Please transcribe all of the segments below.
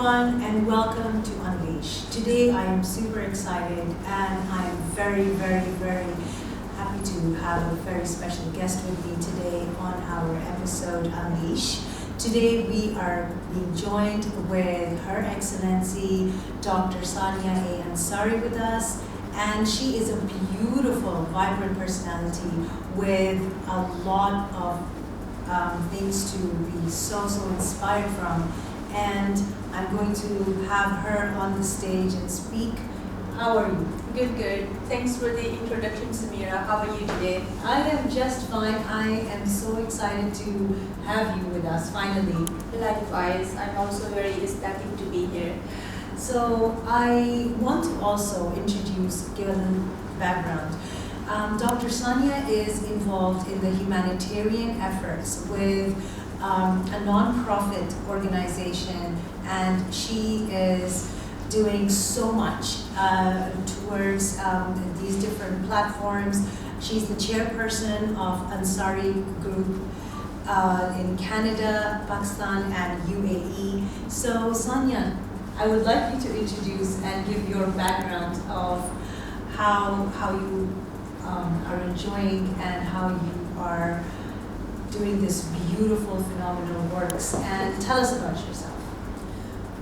everyone, and welcome to Unleash. Today I am super excited and I am very happy to have a very special guest with me today on our episode Unleash. Today we are being joined with Her Excellency Dr Sania A Ansari with us, and she is a beautiful, vibrant personality with a lot of things to be so inspired from. And I'm going to have her on the stage and speak. How are you? Good. Thanks for the introduction, Samira. How are you today? I am just fine. I am so excited to have you with us, finally. Likewise, I'm also very ecstatic to be here. So I want to also introduce, give a little background. Dr. Sania is involved in the humanitarian efforts with a non-profit organization, and she is doing so much towards these different platforms. She's the chairperson of Ansari Group in Canada, Pakistan, and UAE. So Sania, I would like you to introduce and give your background of how you are enjoying and how you are doing this beautiful, phenomenal works, and tell us about yourself.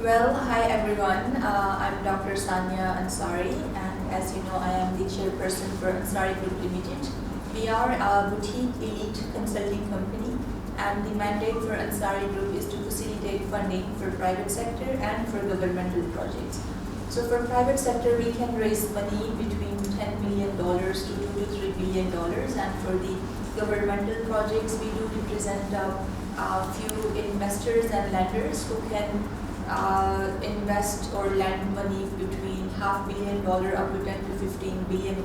Well, hi everyone. I'm Dr. Sania Ansari, and as you know, I am the chairperson for Ansari Group Ltd. We are a boutique elite consulting company, and the mandate for Ansari Group is to facilitate funding for private sector and for governmental projects. So for private sector, we can raise money between $10 million to $2 to $3 billion, and for the governmental projects, we do represent a few investors and lenders who can invest or lend money between $500 million up to $10 to $15 billion.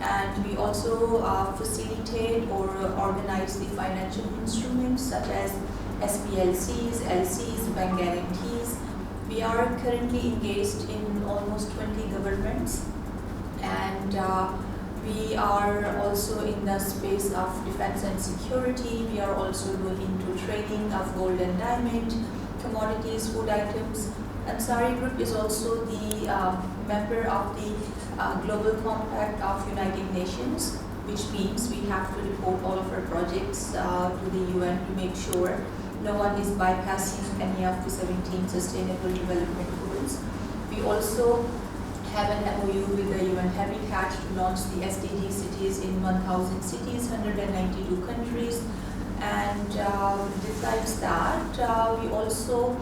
And we also facilitate or organize the financial instruments such as SPLCs, LCs, bank guarantees. We are currently engaged in almost 20 governments, and we are also in the space of defense and security. We are also going into trading of gold and diamond, commodities, food items. Ansari Group is also the member of the Global Compact of United Nations, which means we have to report all of our projects to the UN to make sure no one is bypassing any of the 17 Sustainable Development Goals. We also have an MOU with the UN Habitat to launch the SDG cities in 1,000 cities, 192 countries. And besides that, we also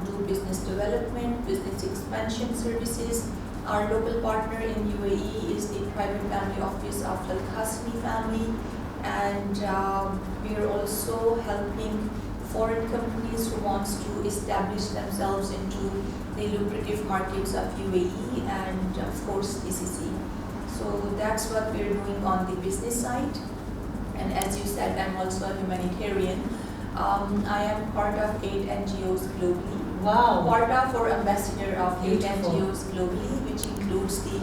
do business development, business expansion services. Our local partner in UAE is the private family office of the Qassimi family, and we are also helping foreign companies who wants to establish themselves into the lucrative markets of UAE and of course GCC. So that's what we're doing on the business side. And as you said, I'm also a humanitarian. I am part of 8 NGOs globally. Wow. Part of or ambassador of 8 Beautiful. NGOs globally, which includes the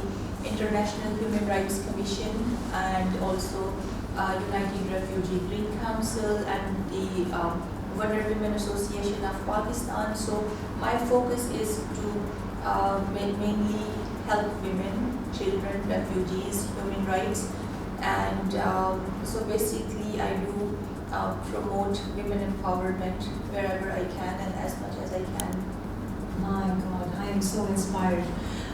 International Human Rights Commission and also United Refugee Green Council and the Wonder Women Association of Pakistan. So my focus is to mainly help women, children, refugees, human rights, and so basically I do promote women empowerment wherever I can and as much as I can. My God, I am so inspired.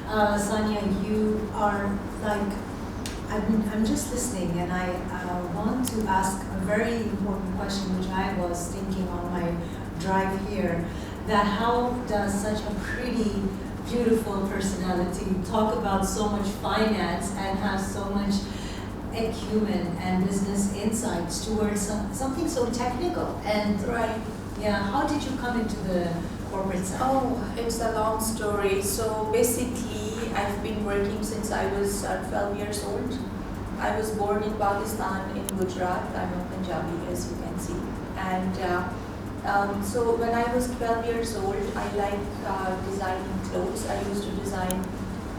Sania, you are like, I'm just listening, and I want to ask a very important question which I was thinking on my drive here, that how does such a pretty, beautiful personality talk about so much finance and have so much acumen and business insights towards something so technical? And Right. yeah, how did you come into the corporate side? Oh, it's a long story. So basically, I've been working since I was 12 years old. I was born in Pakistan, in Gujarat. I'm a Punjabi, as you can see. And so when I was 12 years old, I liked designing clothes. I used to design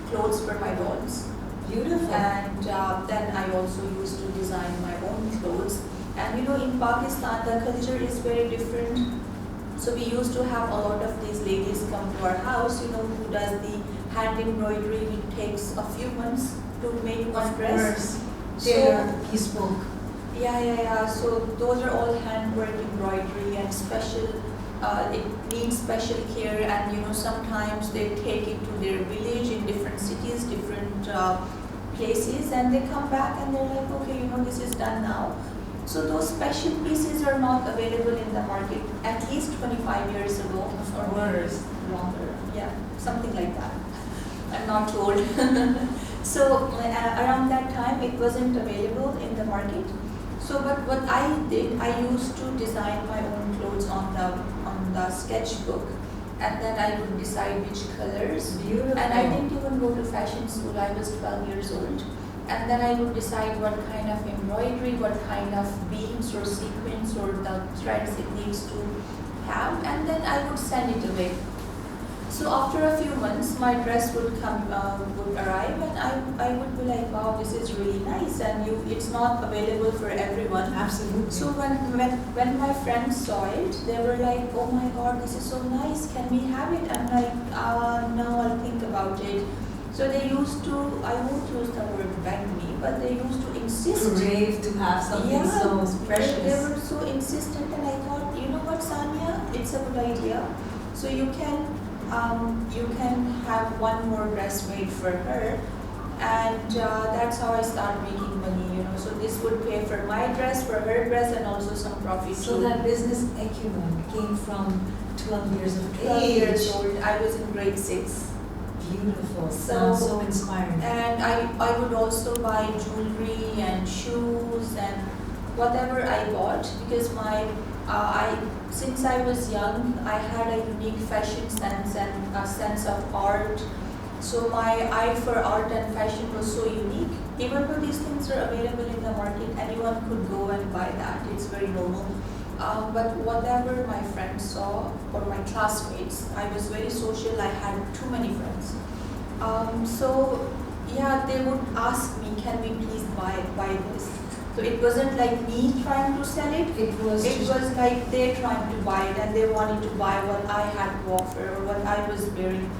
clothes for my dolls. Beautiful. And then I also used to design my own clothes. And you know, in Pakistan, the culture is very different So we used to have a lot of these ladies come to our house, you know, who does the hand embroidery, which takes a few months to make one dress. Taylor, he spoke. Yeah. So those are all handwork embroidery and special. It needs special care, and you know, sometimes they take it to their village in different cities, different places, and they come back and they're like, okay, you know, this is done now. So those special pieces are not available in the market at least 25 years ago or Worse. longer. Yeah, something like that. I'm not too old. So around that time, it wasn't available in the market. So, but what I did, I used to design my own clothes on the sketchbook, and then I would decide which colors. Beautiful. And I didn't even go to fashion school. I was 12 years old. And then I would decide what kind of embroidery, what kind of beads or sequins or the threads it needs to have, and then I would send it away. So after a few months, my dress would arrive, and I would be like, wow, this is really nice, and it's not available for everyone. Absolutely. So when my friends saw it, they were like, oh my God, this is so nice, can we have it? I'm like, no, I'll think about it. So they used to, I won't use the word beg me, but they used to insist. Crave to have something so precious. They were so insistent, and I thought, you know what, Sania, it's a good idea. So you can have one more dress made for her, and that's how I started making money, you know. So this would pay for my dress, for her dress, and also some profit. So that business acumen came from 12 years of 12 age. years old. I was in grade 6. Beautiful. Sounds so inspiring. And I would also buy jewelry and shoes and whatever I bought, because since I was young, I had a unique fashion sense and a sense of art. So my eye for art and fashion was so unique. Even though these things are available in the market, anyone could go and buy that. It's very normal. But whatever my friends saw, or my classmates, I was very social. I had too many friends. So yeah, they would ask me, can we please buy this? So it wasn't like me trying to sell it. It was like they trying to buy it, and they wanted to buy what I had to offer or what I was wearing.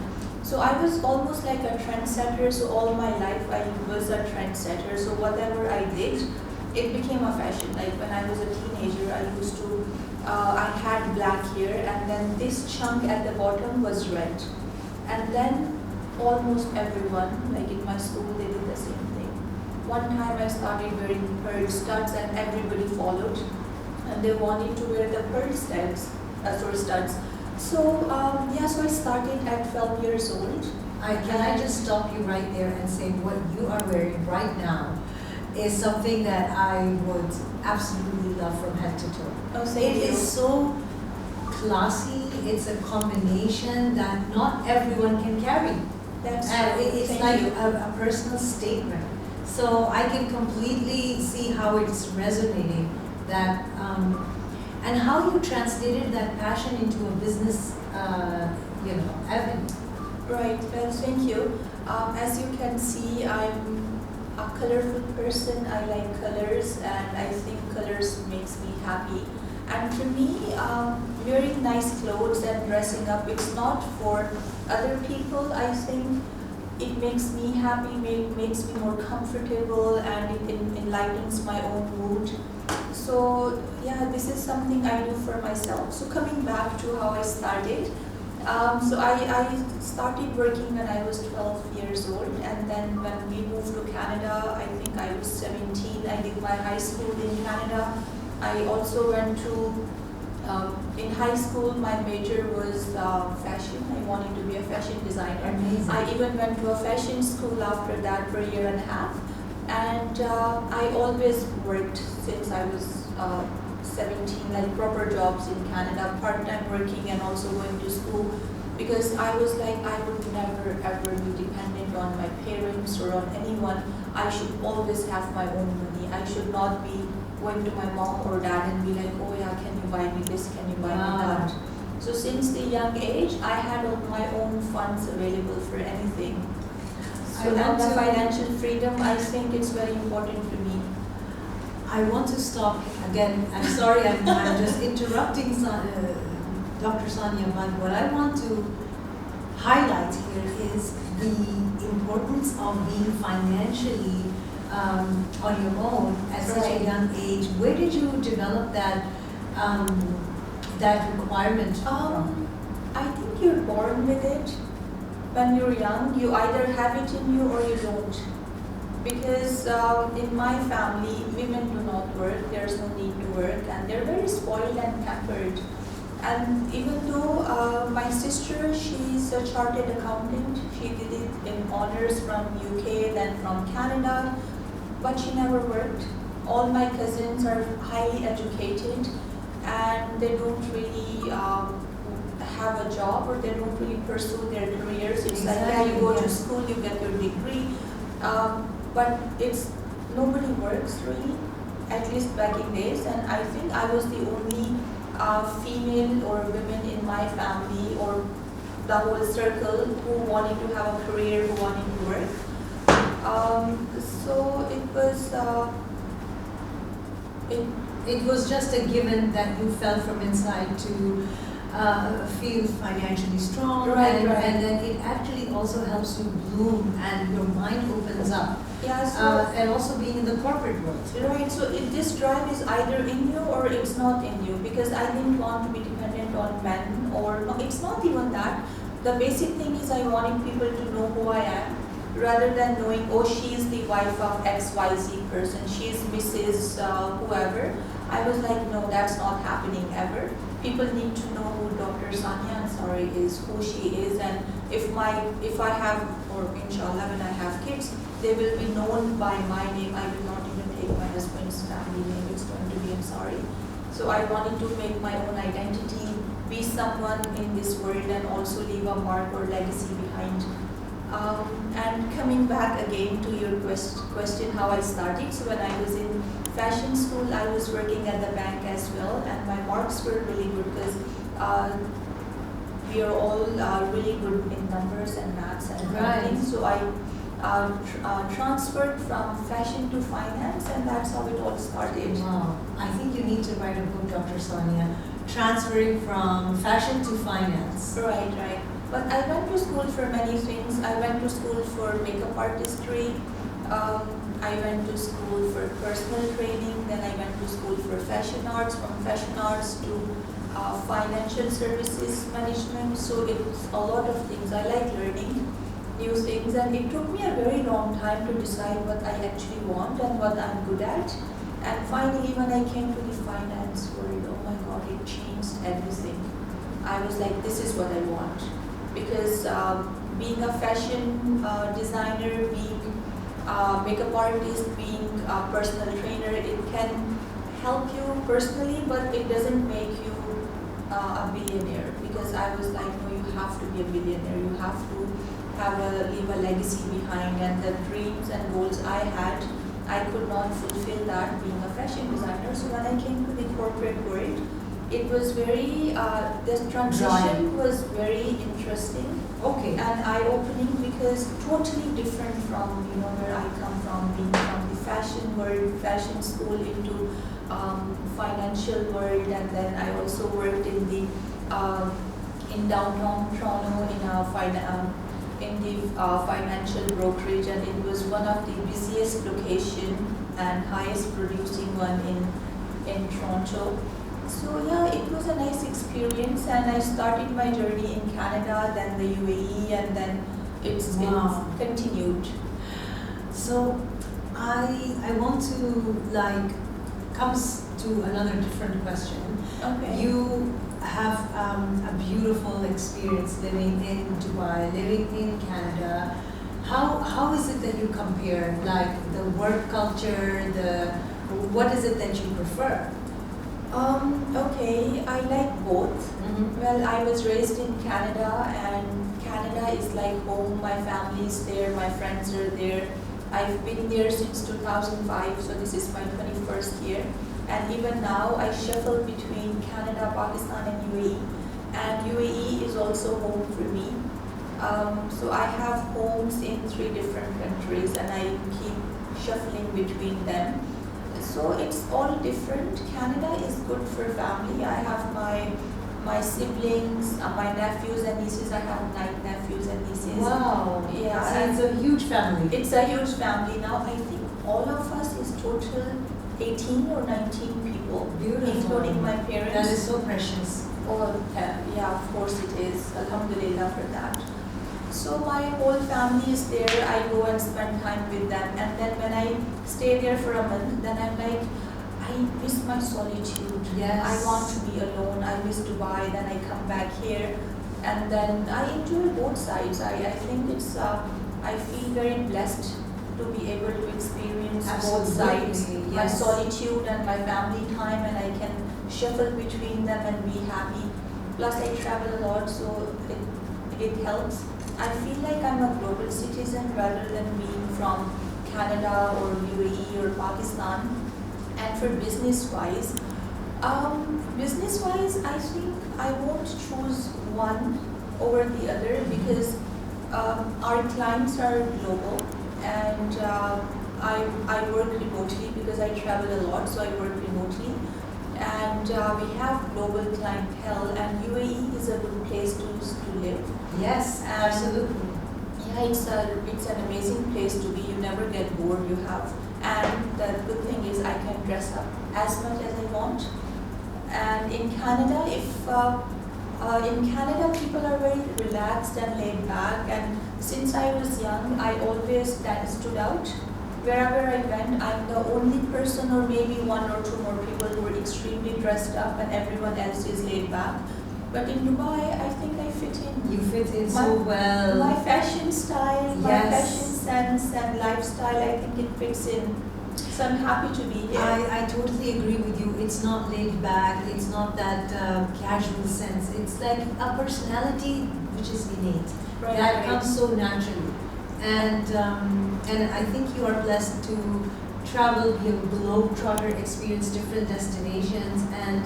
So I was almost like a trendsetter. So all my life I was a trendsetter. So whatever I did, it became a fashion. Like when I was a teenager, I had black hair, and then this chunk at the bottom was red. And then almost everyone, like in my school, they did the same thing. One time I started wearing pearl studs, and everybody followed, and they wanted to wear the pearl studs. So so I started at 12 years old. Can I just stop you right there and say what you are wearing right now is something that I would absolutely love from head to toe. Oh, it is so classy. It's a combination that not everyone can carry. That's it's like a personal statement. So I can completely see how it's resonating. That and how you translated that passion into a business, avenue. Right. Well, thank you. As you can see, I'm a colorful person. I like colors, and I think colors makes me happy. And for me, wearing nice clothes and dressing up, it's not for other people. I think it makes me happy, makes me more comfortable, and it enlightens my own mood. So yeah, this is something I do for myself. So coming back to how I started, so I started working when I was 12 years old, and then when we moved to Canada, I think I was 17. I did my high school in Canada. I also went to, in high school, my major was fashion. I wanted to be a fashion designer. Amazing. I even went to a fashion school after that for a year and a half. And I always worked since I was 17, like proper jobs in Canada, part-time working and also going to school, because I was like, I would never ever be dependent on my parents or on anyone. I should always have my own money. I should not be going to my mom or dad and be like, oh yeah, can you buy me this, can you buy me that? So since the young age, I had my own funds available for anything. So and the financial freedom, I think it's very important for me. I want to stop again. I'm sorry, I'm just interrupting Dr. Sania, but what I want to highlight here is the importance of being financially on your own at such a young age. Where did you develop that requirement from? I think you're born with it. When you're young, you either have it in you or you don't. Because in my family, women do not work, there's no need to work, and they're very spoiled and pampered. And even though my sister, she's a chartered accountant, she did it in honors from UK, then from Canada, but she never worked. All my cousins are highly educated and they don't really have a job, or they don't really pursue their careers. It's like, yeah, you go to school, you get your degree, but nobody works really, at least back in days. And I think I was the only female or women in my family or the whole circle who wanted to have a career, who wanted to work. So it was just a given that you felt from inside to feel financially strong, and then it actually also helps you bloom and your mind opens up. Yeah, and also being in the corporate world. Right, so this drive is either in you or it's not in you, because I didn't want to be dependent on men, or no, it's not even that. The basic thing is I wanted people to know who I am, rather than knowing, oh, she's the wife of XYZ person, she's Mrs. Whoever. I was like, no, that's not happening ever. People need to know who Dr. Sania Ansari is, who she is, and if I have, or inshallah when I have kids, they will be known by my name. I will not even take my husband's family name, it's going to be Ansari. So I wanted to make my own identity, be someone in this world, and also leave a mark or legacy behind. And coming back again to your question, how I started. So when I was in fashion school, I was working at the bank as well, and my marks were really good because we are all really good in numbers and maths and everything. So I transferred from fashion to finance, and that's how it all started. Wow. I think you need to write a book, Dr. Sania, transferring from fashion to finance. Right, right. But I went to school for many things. I went to school for makeup artistry. I went to school for personal training. Then I went to school for fashion arts. From fashion arts to financial services management. So it's a lot of things. I like learning new things, and it took me a very long time to decide what I actually want and what I'm good at. And finally, when I came to the finance world, oh my God, it changed everything. I was like, this is what I want. Because being a fashion designer, being a makeup artist, being a personal trainer, it can help you personally, but it doesn't make you a billionaire. Because I was like, no, you have to be a billionaire. You have to leave a legacy behind, and the dreams and goals I had, I could not fulfill that being a fashion designer. So when I came to the corporate world, it was very, this transition was very interesting. Okay. And eye-opening, because totally different from where I come from, being from the fashion world, fashion school, into financial world, and then I also worked in the in downtown Toronto in the financial brokerage, and it was one of the busiest location and highest producing one in Toronto. So yeah, it was a nice experience, and I started my journey in Canada, then the UAE, and then it's continued. So I want to comes to another different question. Okay. You have a beautiful experience living in Dubai, living in Canada. How is it that you compare, like the work culture, what is it that you prefer? Okay, I like both. Mm-hmm. Well, I was raised in Canada, and Canada is like home. My family is there, my friends are there. I've been there since 2005, so this is my 21st year. And even now, I shuffle between Canada, Pakistan, and UAE. And UAE is also home for me. So I have homes in 3 different countries, and I keep shuffling between them. So it's all different. Canada is good for family. I have my my siblings, my nephews and nieces. I have 9 nephews and nieces. Wow. Yeah. So it's a huge family. It's a huge family now. I think all of us is total 18 or 19 people. Beautiful. Including my parents. That is so precious. Oh, yeah, of course it is. Alhamdulillah for that. So my whole family is there. I go and spend time with them. And then when I stay there for a month, then I'm like, I miss my solitude. Yes. I want to be alone. I miss Dubai. Then I come back here. And then I enjoy both sides. I think it's, I feel very blessed to be able to experience both sides. Yes. My solitude and my family time, and I can shuffle between them and be happy. Plus I travel a lot, so it helps. I feel like I'm a global citizen rather than being from Canada or UAE or Pakistan. And for business-wise, I think I won't choose one over the other because our clients are global, and I work remotely because I travel a lot, so I work remotely. And we have global clientele, and UAE is a good place to live. Yes, absolutely. Yeah, it's an amazing place to be. You never get bored. You have, and the good thing is I can dress up as much as I want. And in Canada, in Canada people are very relaxed and laid back. And since I was young, I always stood out. Wherever I went, I'm the only person, or maybe 1 or 2 more people who are extremely dressed up, and everyone else is laid back. But in Dubai, I think I fit in. You fit in so well. My fashion style, my Yes. fashion sense and lifestyle, I think it fits in. So I'm happy to be here. I totally agree with you. It's not laid back. It's not that casual sense. It's like a personality which is innate. Right, That right. comes so naturally. And I think you are blessed to travel, be a globetrotter, experience different destinations, and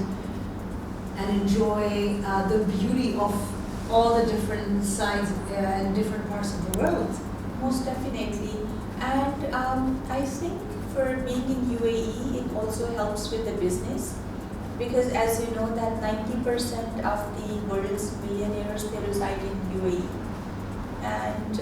enjoy the beauty of all the different sides and different parts of the world. Most definitely. And I think for being in UAE, it also helps with the business, because as you know that 90% of the world's millionaires, they reside in UAE. And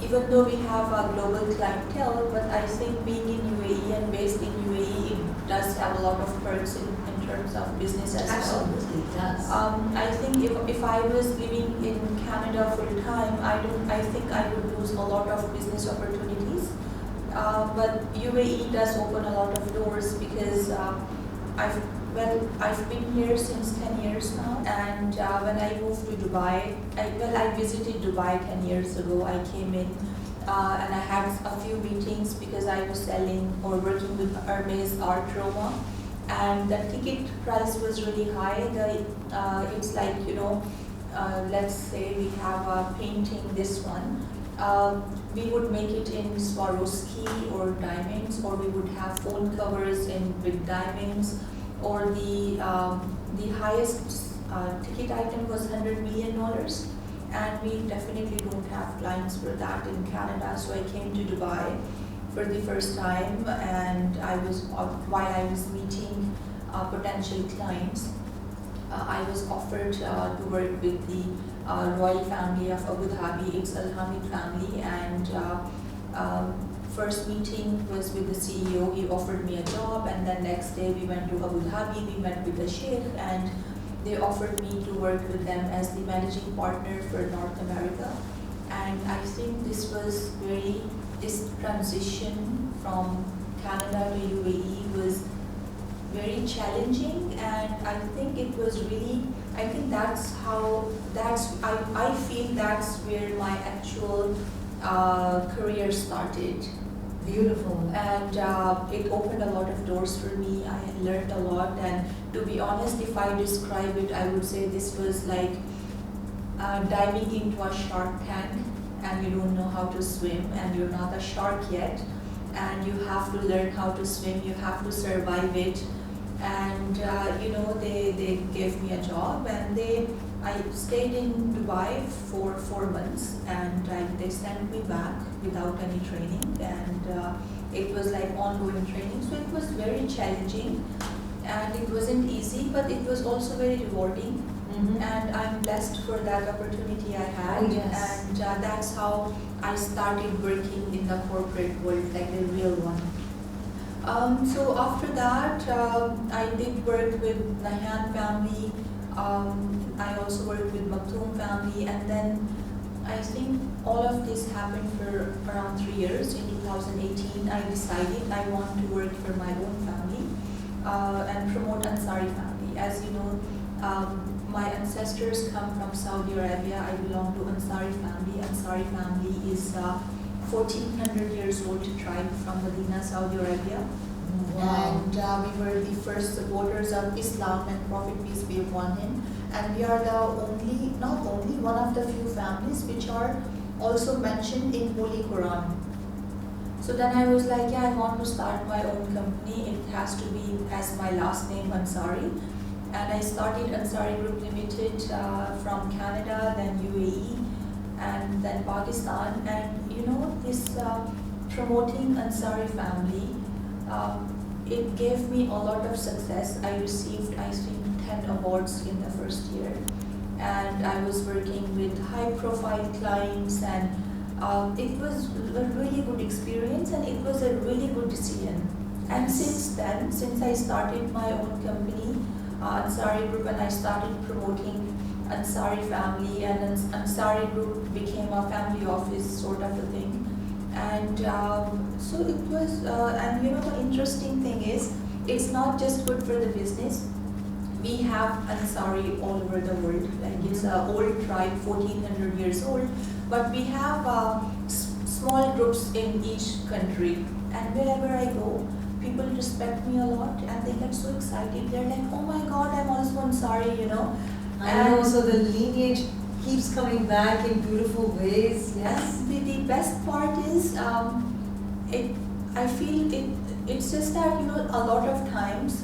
even though we have a global clientele, but I think being in UAE and based in UAE, it does have a lot of perks in terms of business as well. Absolutely, it does. I think if I was living in Canada full time, I think I would lose a lot of business opportunities. But UAE does open a lot of doors because I've been here since 10 years now, and when I moved to Dubai, I visited Dubai 10 years ago. I came in and I had a few meetings because I was selling or working with Hermes art Roma, and the ticket price was really high. It's like, let's say we have a painting, this one. We would make it in Swarovski or diamonds, or we would have phone covers with diamonds, or the highest ticket item was $100 million, and we definitely don't have clients for that in Canada. So I came to Dubai for the first time, and while I was meeting potential clients, I was offered to work with the royal family of Abu Dhabi. It's Al Hamid family, and first meeting was with the CEO. He offered me a job, and then next day we went to Abu Dhabi. We met with the Sheikh, and they offered me to work with them as the managing partner for North America. And I think this transition from Canada to UAE was very challenging, and I think it was really, I feel that's where my actual career started. Beautiful. And it opened a lot of doors for me. I had learned a lot, and to be honest, if I describe it, I would say this was like diving into a shark tank, and you don't know how to swim, and you're not a shark yet, and you have to learn how to swim, you have to survive it. And they gave me a job, and I stayed in Dubai for 4 months, and they sent me back without any training, and it was like ongoing training, so it was very challenging. and it wasn't easy, but it was also very rewarding. And I'm blessed for that opportunity I had. Oh, yes. And that's how I started working in the corporate world, like the real one. So after that, I did work with Nahan family. I also worked with Maktoum family, and then I think all of this happened for around 3 years. In 2018, I decided I want to work for my own family and promote Ansari family. As you know, my ancestors come from Saudi Arabia. I belong to Ansari family. Ansari family is 1400 years old tribe from Medina, Saudi Arabia. Wow. And we were the first supporters of Islam and Prophet peace be upon him. And we are the not only, one of the few families which are also mentioned in Holy Quran. So then I was like, yeah, I want to start my own company. It has to be as my last name, Ansari. And I started Ansari Group Ltd from Canada, then UAE, and then Pakistan. And you know, this promoting Ansari family, it gave me a lot of success. I received, I think, 10 awards in the first year. And I was working with high-profile clients, and it was a really good experience, and it was a really good decision. And since then, since I started my own company, Ansari Group, and I started promoting Ansari family, and Ansari Group became a family office sort of a thing. And so it was, and you know, the interesting thing is, it's not just good for the business. We have Ansari all over the world. Like, it's an old tribe, 1400 years old, but we have small groups in each country. And wherever I go, people respect me a lot, and they get so excited. They're like, oh my God, I'm also Ansari, you know. I know, so the lineage keeps coming back in beautiful ways. Yes. And the best part is, I feel it's just that, you know, a lot of times,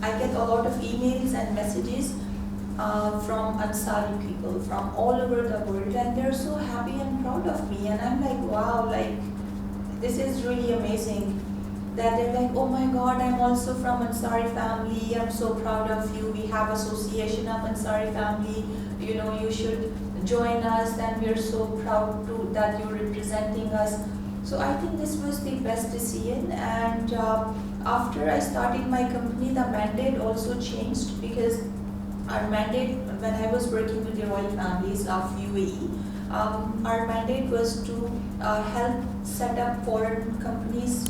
I get a lot of emails and messages from Ansari people from all over the world, and they're so happy and proud of me. And I'm like, wow, like, this is really amazing. That they're like, oh my God, I'm also from Ansari family. I'm so proud of you. We have association of Ansari family. You know, you should join us, and we're so proud that you're representing us. So I think this was the best decision. And after I started my company, the mandate also changed, because our mandate, when I was working with the royal families of UAE, our mandate was to help set up foreign companies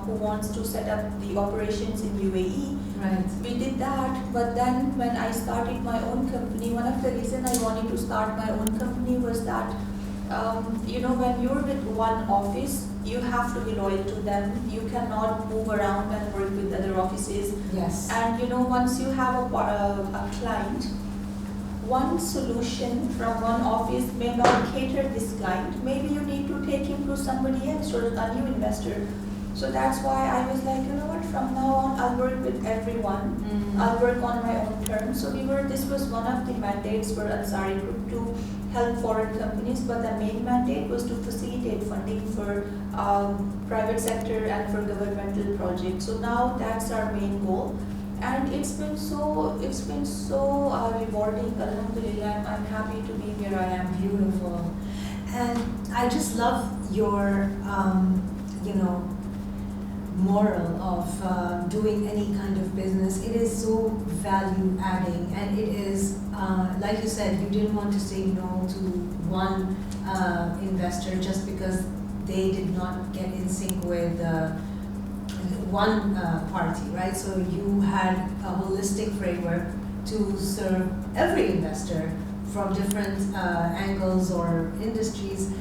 who wants to set up the operations in UAE. Right. We did that, but then when I started my own company, one of the reasons I wanted to start my own company was that, you know, when you're with one office, you have to be loyal to them. You cannot move around and work with other offices. Yes. And you know, once you have a client, one solution from one office may not cater this client. Maybe you need to take him to somebody else or a new investor. So that's why I was like, you know what, from now on, I'll work with everyone. I'll work on my own terms. So this was one of the mandates for Ansari Group, to help foreign companies, but the main mandate was to facilitate funding for private sector and for governmental projects. So now that's our main goal. And it's been so rewarding. Alhamdulillah, I'm happy to be where I am. Beautiful. And I just love your, you know, moral of doing any kind of business. It is so value adding, and it is, like you said, you didn't want to say no to one investor just because they did not get in sync with one party, right? So you had a holistic framework to serve every investor from different angles or industries.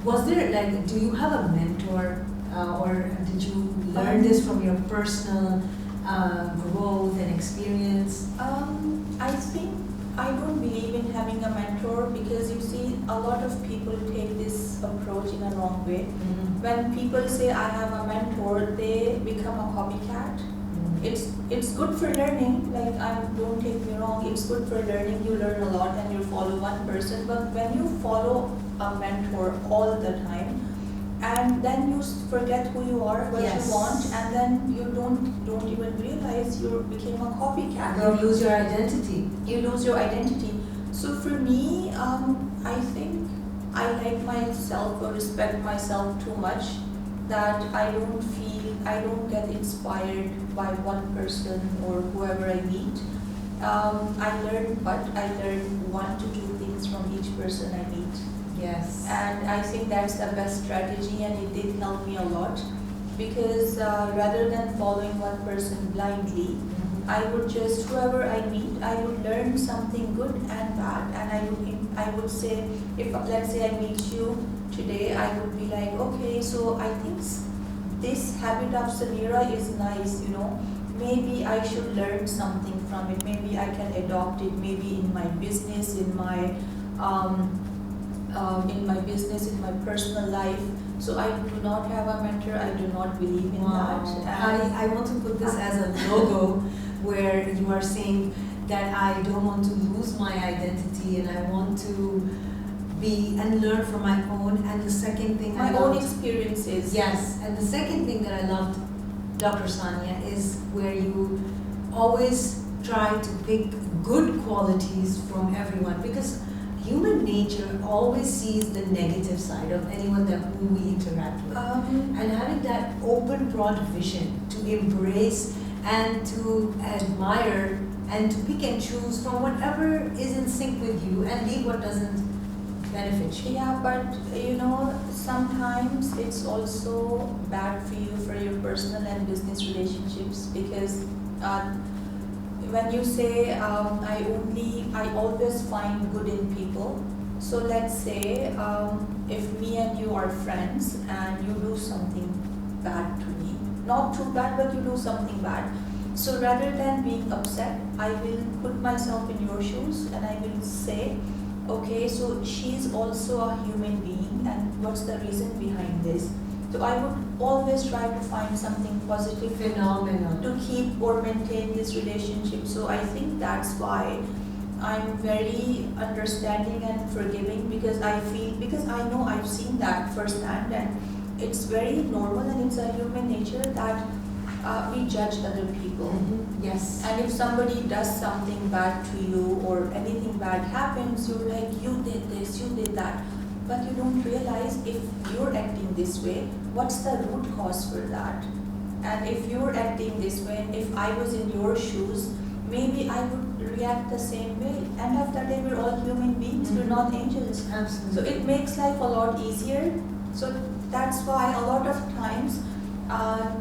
Was there, like, do you have a mentor, or did you learn this from your personal growth and experience? I think I don't believe in having a mentor, because you see, a lot of people take this approach in a wrong way. When people say I have a mentor, they become a copycat. It's good for learning, like, don't take me wrong, it's good for learning, you learn a lot and you follow one person, but when you follow a mentor all the time, and then you forget who you are, what Yes. you want, and then you don't even realize you became a copycat. You lose your identity. You lose your identity. So for me, I think I like myself or respect myself too much that I don't get inspired by one person or whoever I meet. I learn one to two things from each person I meet. Yes. And I think that's the best strategy, and it did help me a lot because rather than following one person blindly, I would just, whoever I meet, I would learn something good and bad, and I would say, if let's say I meet you today, I would be like, okay, so I think this habit of Samira is nice, you know, maybe I should learn something from it, maybe I can adopt it, maybe in my business, in my in my personal life. So I do not have a mentor, I do not believe in that. I want to put this as a logo where you are saying that I don't want to lose my identity and I want to be and learn from my own. And the second thing my own experiences. Yes, and the second thing that I loved, Dr. Sania, is where you always try to pick good qualities from everyone, because human nature always sees the negative side of anyone whom we interact with. And having that open, broad vision to embrace and to admire and to pick and choose from whatever is in sync with you and leave what doesn't benefit you. Yeah, but you know, sometimes it's also bad for you for your personal and business relationships, because when you say I always find good in people. So let's say if me and you are friends and you do something bad to me, not too bad, but you do something bad. So rather than being upset, I will put myself in your shoes and I will say, okay, so she's also a human being, and what's the reason behind this? So I would always try to find something positive, phenomenal, to keep or maintain this relationship. So I think that's why I'm very understanding and forgiving, because I know I've seen that firsthand, and it's very normal and it's a human nature that we judge other people. Yes. And if somebody does something bad to you or anything bad happens, you're like, you did this, you did that. But you don't realize if you're acting this way, what's the root cause for that? And if you're acting this way, if I was in your shoes, maybe I would react the same way. End of the day, we're all human beings, we're not angels. Absolutely. So it makes life a lot easier. So that's why a lot of times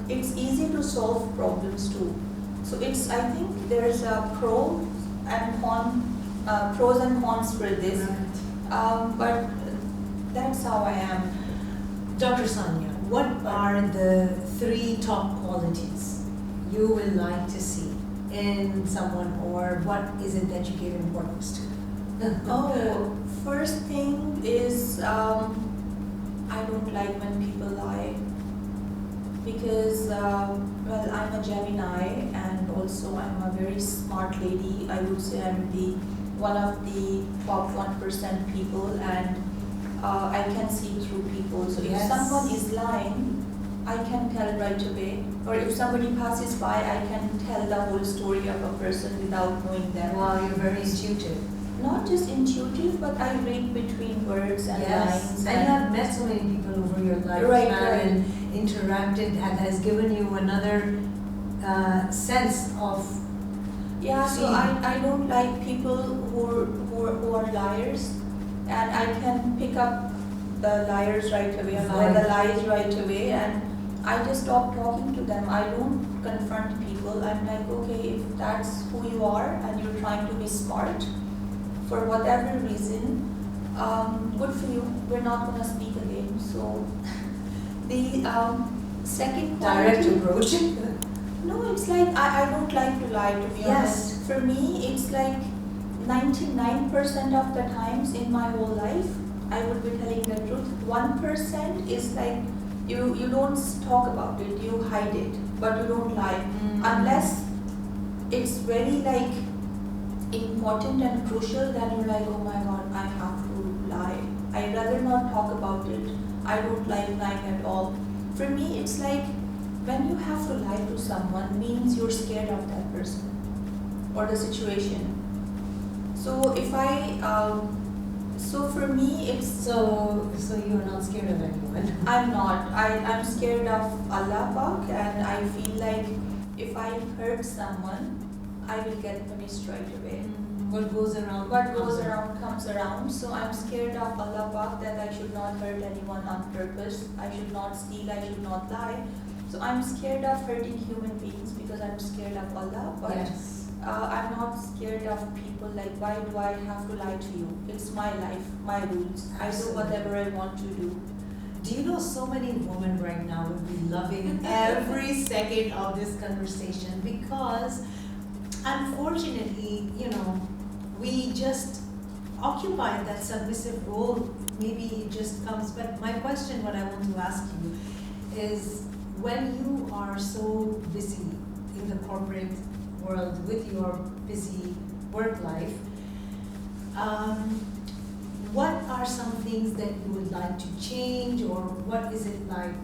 it's easy to solve problems too. So I think there's a pros and cons for this. Right. But that's how I am. Dr. Sania, what are the 3 top qualities you would like to see in someone, or what is it that you give importance to? First thing is I don't like when people lie, because well, I'm a Gemini and also I'm a very smart lady. I would say I'm one of the top 1% people, and I can see through people. So if someone is lying, I can tell right away. Or if somebody passes by, I can tell the whole story of a person without knowing them. Wow, you're very intuitive. Not just intuitive, but I read between words and lines. And you have met so many people over your lifespan and interacted, and has given you another sense of. Yeah, so I don't like people who are liars, and I can pick up the liars right away or the lies right away, and I just stop talking to them. I don't confront people. I'm like, okay, if that's who you are and you're trying to be smart for whatever reason, good for you. We're not going to speak again. So the second direct approach. No, it's like I don't like to lie, to be honest. For me, it's like 99% of the times in my whole life, I would be telling the truth. 1% is like you don't talk about it, you hide it, but you don't lie. Unless it's very like important and crucial, then you're like, oh my god, I have to lie. I'd rather not talk about it. I don't like lying at all. For me, it's like when you have to lie to someone means you're scared of that person or the situation. So if so for me, it's So you're not scared of anyone? I'm not. I'm scared of Allah Pak, and I feel like if I hurt someone, I will get punished right away. What goes around Comes around. So I'm scared of Allah Pak, that I should not hurt anyone on purpose. I should not steal, I should not lie. So I'm scared of hurting human beings because I'm scared of Allah. But yes. I'm not scared of people, like why do I have to lie to you? It's my life, my rules. Absolutely. I do whatever I want to do. Do you know so many women right now would be loving every second of this conversation, because unfortunately, we just occupy that submissive role. Maybe it just comes, but my question, what I want to ask you is, when you are so busy in the corporate world with your busy work life, what are some things that you would like to change, or what is it like,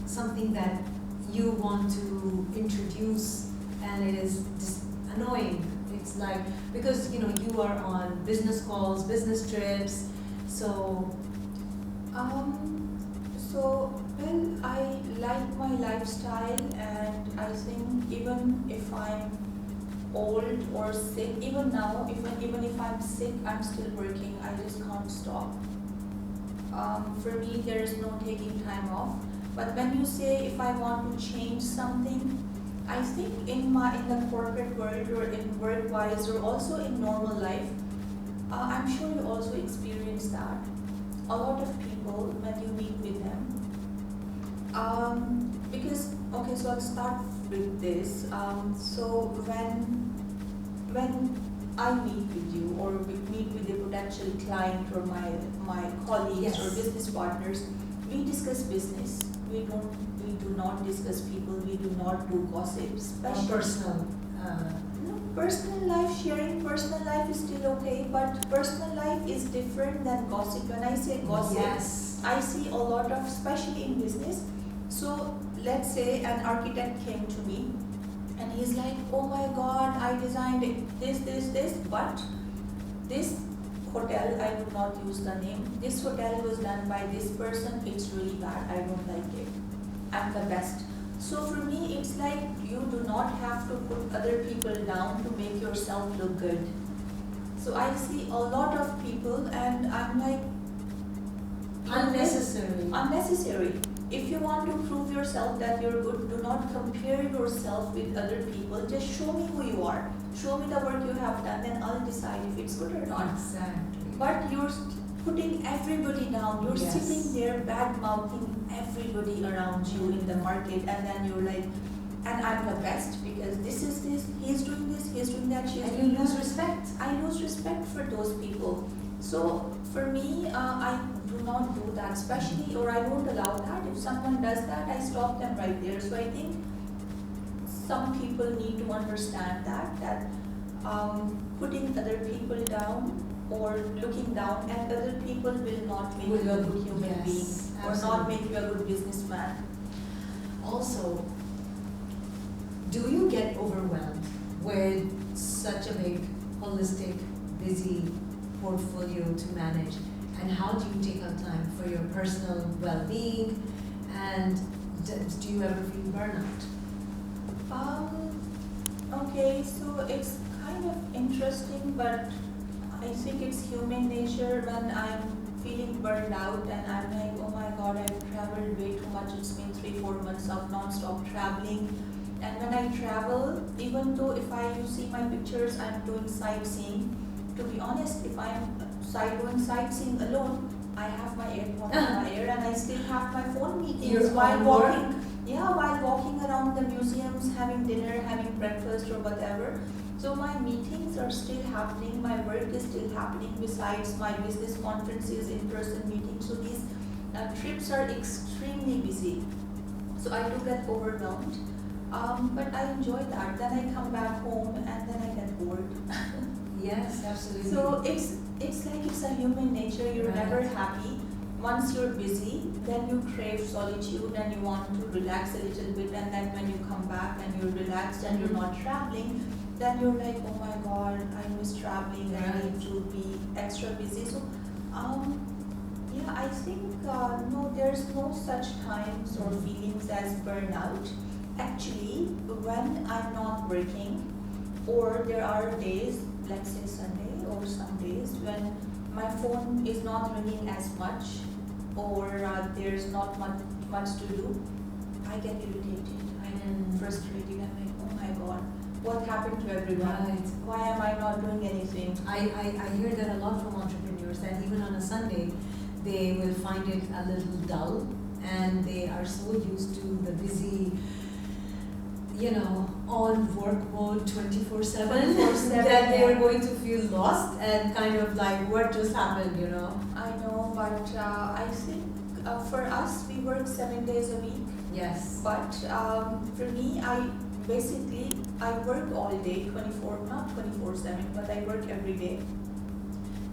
something that you want to introduce and it is just annoying? It's like, because you are on business calls, business trips, so Well, I like my lifestyle, and I think even if I'm old or sick, even now, even if I'm sick, I'm still working. I just can't stop. For me, there is no taking time off. But when you say if I want to change something, I think in the corporate world, or in work-wise, or also in normal life, I'm sure you also experience that. A lot of people, when you meet with them, so I'll start with this. So when I meet with you, or meet with a potential client, or my colleagues, yes, or business partners, we discuss business. We do not discuss people. We do not do gossip, especially personal. Personal life, sharing personal life is still okay, but personal life is different than gossip. When I say gossip, Yes. I see a lot of, especially in business. So let's say an architect came to me and he's like, oh my God, I designed this, but this hotel, I would not use the name, this hotel was done by this person, it's really bad, I don't like it, I'm the best. So for me, it's like you do not have to put other people down to make yourself look good. So I see a lot of people and I'm like, unnecessary. If you want to prove yourself that you're good, do not compare yourself with other people. Just show me who you are. Show me the work you have done, then I'll decide if it's good or not. Exactly. But you're putting everybody down. You're Yes. sitting there bad-mouthing everybody around you in the market, and then you're like, and I'm the best because this, he's doing that, she's And doing you lose that. respect. I lose respect for those people. So for me, I do not do that, especially, or I don't allow that. If someone does that, I stop them right there. So I think some people need to understand that putting other people down or looking down at other people will not make you a good human Yes, being, or absolutely. not make you a good businessman. Also, do you get overwhelmed with such a big, holistic, busy portfolio to manage? And how do you take up time for your personal well-being? And do you ever feel burnout? Okay, so it's kind of interesting, but I think it's human nature. When I'm feeling burned out and I'm like, oh my God, I've traveled way too much. It's been 3-4 months of non-stop traveling. And when I travel, even though if you see my pictures, I'm doing sightseeing. To be honest, if I'm doing sightseeing alone, I have my AirPods in my ear and I still have my phone meetings while walking. Yeah, while walking around the museums, having dinner, having breakfast or whatever. So my meetings are still happening, my work is still happening besides my business conferences, in-person meetings. So these trips are extremely busy. So I do get overwhelmed, but I enjoy that. Then I come back home and then I get bored. Yes, absolutely. So it's like it's a human nature. You're Right. never happy. Once you're busy, then you crave solitude and you want to relax a little bit, and then when you come back and you're relaxed and you're not traveling, then you're like, oh my god, I miss traveling, I need to be extra busy. So yeah, I think no, there's no such times or feelings as burnout. Actually, when I'm not working, or there are days, let's say Sunday or some days, when my phone is not ringing as much, or there's not much to do, I get irritated, I get frustrated, I'm like, oh my god, what happened to everyone? Right. Why am I not doing anything? I hear that a lot from entrepreneurs, that even on a Sunday, they will find it a little dull, and they are so used to the busy, you know, on work mode 24/7 that they are going to feel lost and kind of like, what just happened, you know? I know, but I think for us, we work 7 days a week. Yes. But for me, I work all day, not 24/7, but I work every day.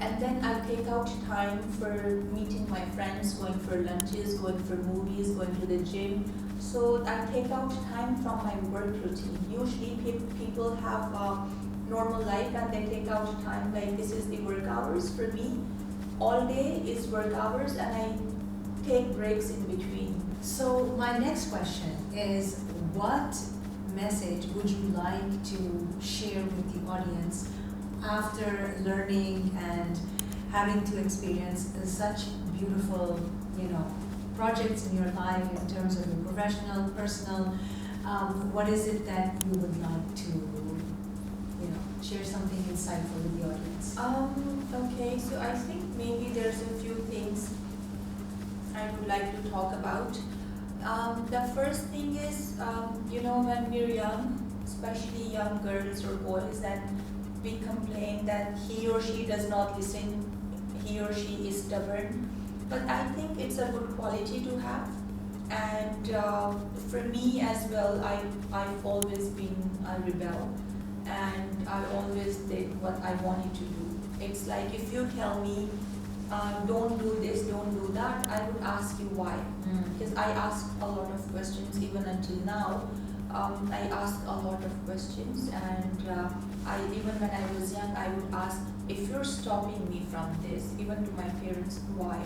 And then I take out time for meeting my friends, going for lunches, going for movies, going to the gym. So I take out time from my work routine. Usually people have a normal life and they take out time, like this is the work hours. For me, all day is work hours, and I take breaks in between. So my next question is, what message would you like to share with the audience after learning and having to experience such beautiful, you know, projects in your life in terms of your professional, personal? What is it that you would like to, you know, share something insightful with the audience? Okay, so I think maybe there's a few things I would like to talk about. The first thing is, you know, when we're young, especially young girls or boys, and we complain that he or she does not listen, he or she is stubborn. But I think it's a good quality to have. And for me as well, I've always been a rebel, and I always did what I wanted to do. It's like, if you tell me, don't do this, don't do that, I would ask you why. Because I ask a lot of questions, even until now. I ask a lot of questions, and even when I was young, I would ask, if you're stopping me from this, even to my parents, why?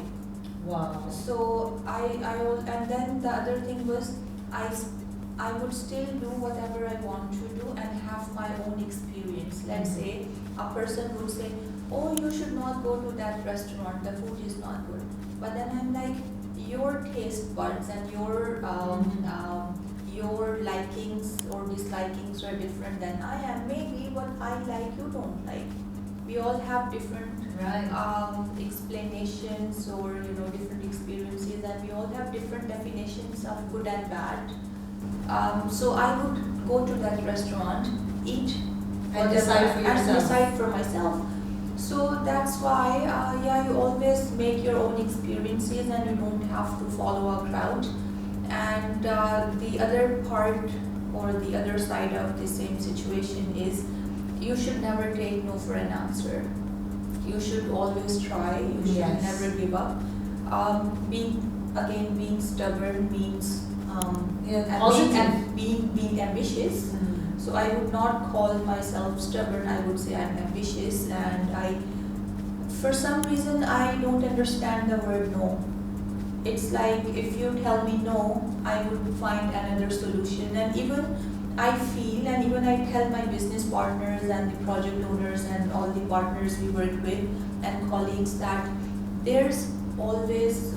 Wow. So and then the other thing was, I would still do whatever I want to do and have my own experience. Let's say a person would say, oh, you should not go to that restaurant, the food is not good. But then I'm like, your taste buds and your likings or dislikings are different than I am. Maybe what I like, you don't like. We all have different explanations, or different experiences, and we all have different definitions of good and bad. So I would go to that restaurant, eat, and decide for yourself. And decide for myself. So that's why, you always make your own experiences, and you don't have to follow a crowd. And the other part, or the other side of the same situation is, you should never take no for an answer. You should always try. You should never give up. Being stubborn means being ambitious. So I would not call myself stubborn. I would say I'm ambitious, and for some reason, I don't understand the word no. It's like, if you tell me no, I would find another solution. And even I feel, and even I tell my business partners and the project owners and all the partners we work with and colleagues, that there's always,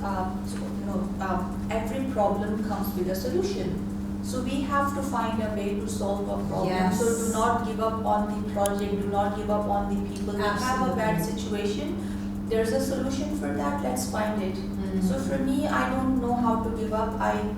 every problem comes with a solution. So we have to find a way to solve a problem. Yes. So do not give up on the project, do not give up on the people. We have a bad situation, there's a solution for that, let's find it. So for me, I don't know how to give up. I'm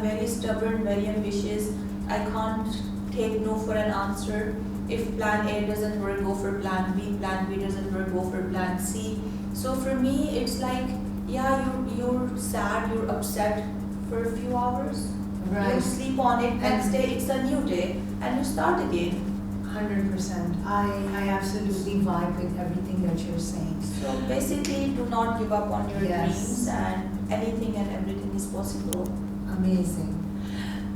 very stubborn, very ambitious. I can't take no for an answer. If plan A doesn't work, go for plan B. Plan B doesn't work, go for plan C. So for me, it's like, you're sad, you're upset for a few hours. Right. You sleep on it, next day it's a new day, and you start again. 100%. I absolutely vibe with everything that you're saying. So basically, do not give up on your dreams, and anything and everything is possible. Amazing.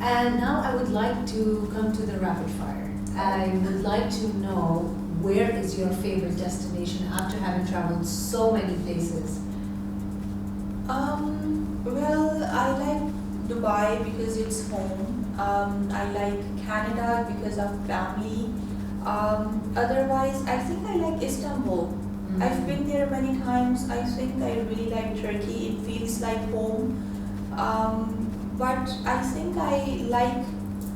And now I would like to come to the rapid fire. I would like to know, where is your favorite destination after having traveled so many places? Well, I like Dubai because it's home. I like Canada because of family. Otherwise, I think I like Istanbul. I've been there many times. I think I really like Turkey. It feels like home. But I think I like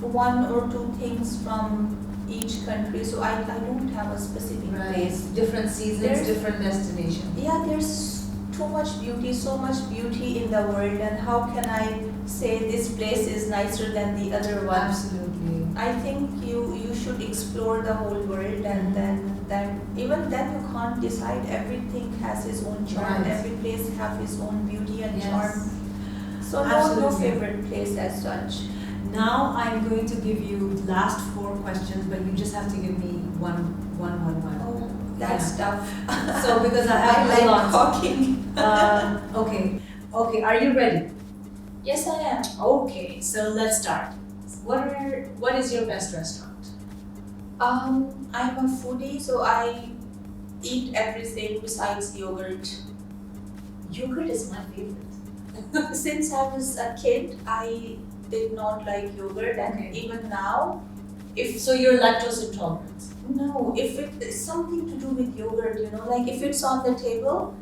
one or two things from each country, so I don't have a specific place. Different seasons, different destinations. Yeah, there's too much beauty, so much beauty in the world, and how can I say this place is nicer than the other one? Absolutely. I think you should explore the whole world, and then even then you can't decide. Everything has its own charm. Every place has its own beauty and charm. So no favorite place as such. Now I'm going to give you last 4 questions, but you just have to give me one. Oh, that's tough. So because I have I a like lot. talking. Okay. Are you ready? Yes, I am. Okay, so let's start. What is your best restaurant? I'm a foodie, so I eat everything besides yogurt. Yogurt is my favorite. Since I was a kid, I did not like yogurt, and even now, So you're lactose intolerant? No, if it's something to do with yogurt, like if it's on the table,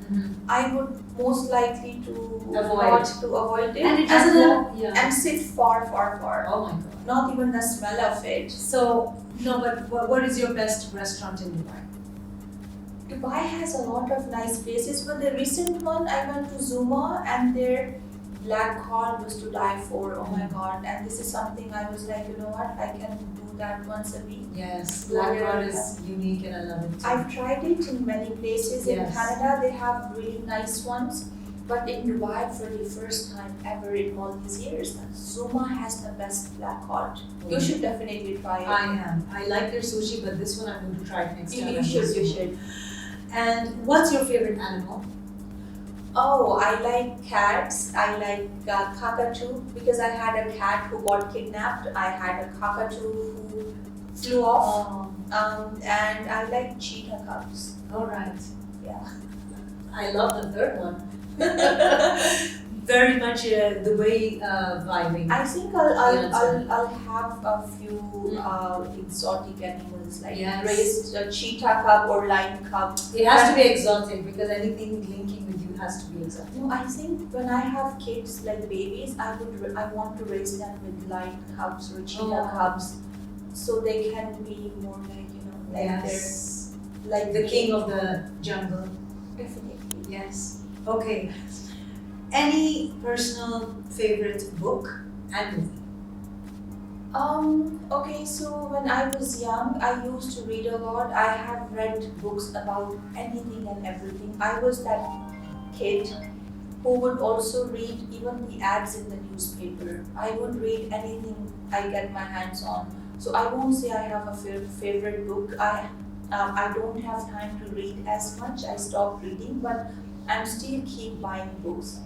I would most likely to avoid it, and it doesn't and sit far. Oh my god! Not even the smell of it. So no, but what is your best restaurant in Dubai? Dubai has a lot of nice places, but the recent one I went to Zuma, and their black cod was to die for. Oh my god! And this is something I was like, you know what? I can do that once a week. Yes, black cod is unique, and I love it too. I've tried it in many places. In Canada, they have really nice ones, but in Dubai, for the first time ever in all these years, Zuma has the best black cod. You should definitely try it. I like their sushi, but this one I'm going to try it next time. You should. And what's your favorite animal? Oh, I like cats. I like cockatoo because I had a cat who got kidnapped. I had a cockatoo who flew off. And I like cheetah cubs. All right. Yeah. I love the third one. Very much the way vibing. I think I'll have a few exotic animals like raised cheetah cub or lion cub. It has to be exotic because anything linking with you has to be exotic. No, I think when I have kids like babies, I want to raise them with lion cubs or cheetah cubs, so they can be more like they're like the king of the jungle. Definitely. Yes. Okay. Any personal favorite book and movie? Okay, so when I was young, I used to read a lot. I have read books about anything and everything. I was that kid who would also read even the ads in the newspaper. I would read anything I get my hands on. So I won't say I have a favorite book. I don't have time to read as much. I stopped reading, but I'm still keep buying books.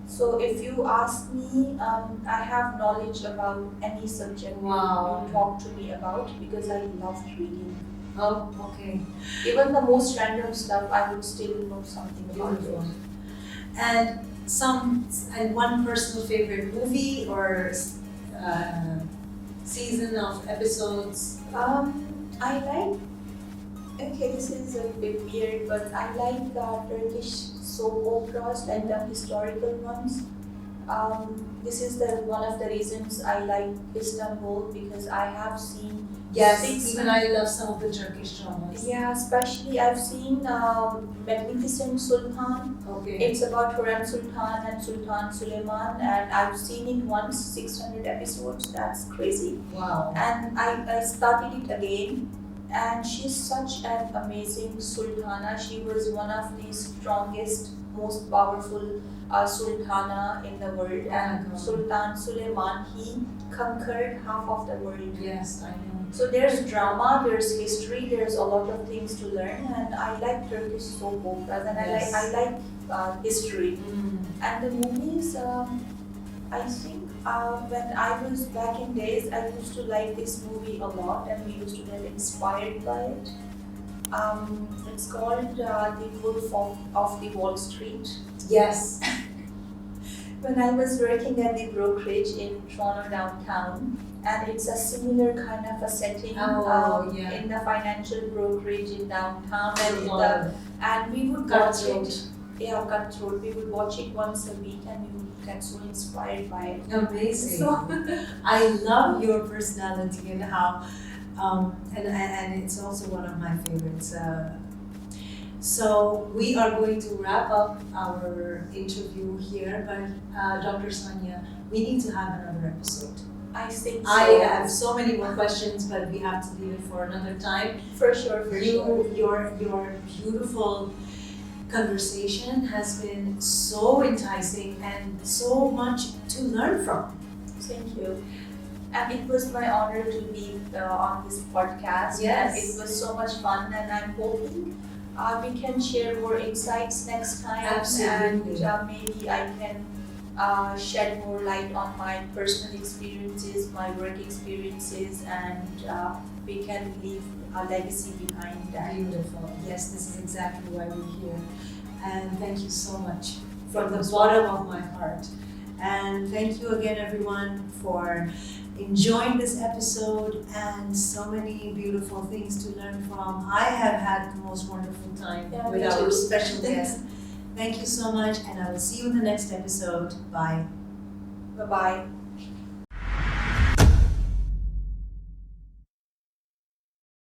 So if you ask me, I have knowledge about any subject you talk to me about because I loved reading. Oh, okay. Even the most random stuff, I would still know something about it. And one personal favorite movie or season of episodes? I like. Okay, this is a bit weird, but I like Turkish soap operas, like the historical ones. This is one of the reasons I like Istanbul because I have seen. Yes, even I love some of the Turkish dramas. Yeah, especially I've seen Magnificent Sultan. Okay. It's about Hurrem Sultan and Sultan Suleiman, and I've seen it once, 600 episodes. That's crazy. Wow. And I started it again. And she's such an amazing sultana. She was one of the strongest, most powerful sultana in the world. And Sultan Suleiman, he conquered half of the world. Yes, I know. So there's drama, there's history, there's a lot of things to learn. And I like Turkish soap operas, and I like history. And the movies, I think when I was back in days, I used to like this movie a lot, and we used to get inspired by it. It's called The Wolf of the Wall Street. Yes. When I was working at the brokerage in Toronto downtown, and it's a similar kind of a setting in the financial brokerage in downtown, and we would watch it. Yeah, cutthroat. We would watch it once a week, and we would get so inspired by it. Amazing. So, I love your personality and how, and it's also one of my favorites. So we are going to wrap up our interview here, but Dr. Sania, we need to have another episode. I think so. I have so many more questions, but we have to leave it for another time. For sure, Your beautiful conversation has been so enticing and so much to learn from. Thank you. And it was my honor to be on this podcast. Yes. And it was so much fun, and I'm hoping we can share more insights next time. Absolutely. And maybe I can shed more light on my personal experiences, my work experiences, and we can leave a legacy behind that. Beautiful. Yes, this is exactly why we're here. And thank you so much from the bottom of my heart. And thank you again, everyone, for enjoying this episode and so many beautiful things to learn from. I have had the most wonderful time with our special guest. Thank you so much, and I will see you in the next episode. Bye. Bye-bye.